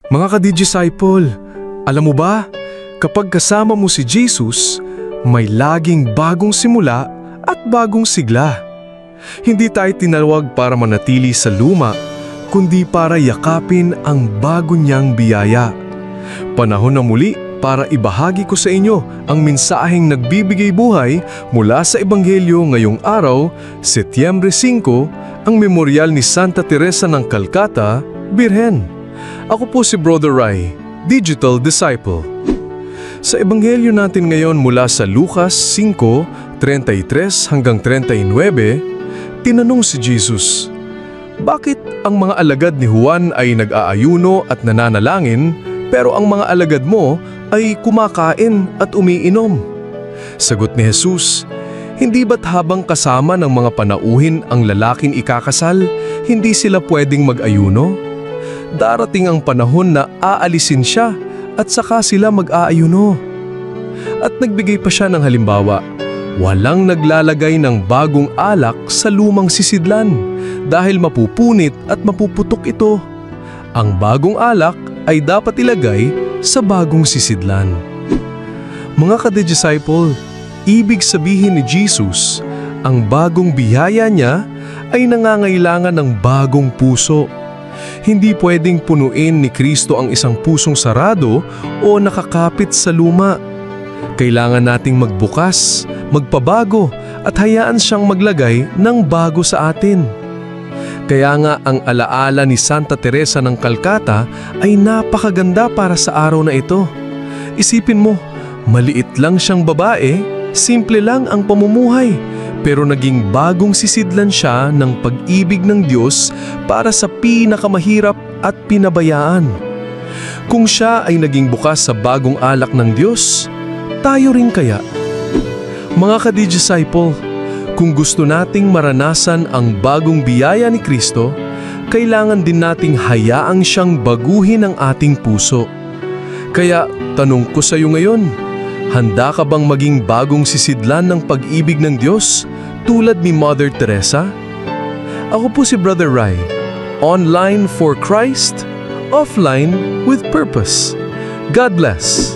Mga ka-disciple, alam mo ba, kapag kasama mo si Jesus, may laging bagong simula at bagong sigla. Hindi tayo tinawag para manatili sa luma, kundi para yakapin ang bago niyang biyaya. Panahon na muli para ibahagi ko sa inyo ang mensaheng nagbibigay buhay mula sa Ebanghelyo ngayong araw, Setyembre 5, ang memoryal ni Santa Teresa ng Calcutta, Birhen. Ako po si Brother Rai, Digital Disciple. Sa Ebanghelyo natin ngayon mula sa Lucas 5:33 hanggang 39, tinanong si Jesus, "Bakit ang mga alagad ni Juan ay nag-aayuno at nananalangin, pero ang mga alagad mo ay kumakain at umiinom?" Sagot ni Jesus, "Hindi ba't habang kasama ng mga panauhin ang lalaking ikakasal, hindi sila pwedeng mag-ayuno? Darating ang panahon na aalisin siya at saka sila mag-aayuno." At nagbigay pa siya ng halimbawa, walang naglalagay ng bagong alak sa lumang sisidlan dahil mapupunit at mapuputok ito. Ang bagong alak ay dapat ilagay sa bagong sisidlan. Mga ka-disciple, ibig sabihin ni Jesus, ang bagong biyaya niya ay nangangailangan ng bagong puso. Hindi pwedeng punuin ni Kristo ang isang pusong sarado o nakakapit sa luma. Kailangan nating magbukas, magpabago at hayaan siyang maglagay ng bago sa atin. Kaya nga ang alaala ni Santa Teresa ng Calcutta ay napakaganda para sa araw na ito. Isipin mo, maliit lang siyang babae, simple lang ang pamumuhay, pero naging bagong sisidlan siya ng pag-ibig ng Diyos para sa pinakamahirap at pinabayaan. Kung siya ay naging bukas sa bagong alak ng Diyos, tayo rin kaya? Mga ka-disciple, kung gusto nating maranasan ang bagong biyaya ni Kristo, kailangan din nating hayaang siyang baguhin ang ating puso. Kaya tanong ko sa iyo ngayon, handa ka bang maging bagong sisidlan ng pag-ibig ng Diyos tulad ni Mother Teresa? Ako po si Brother Rai, online for Christ, offline with purpose. God bless!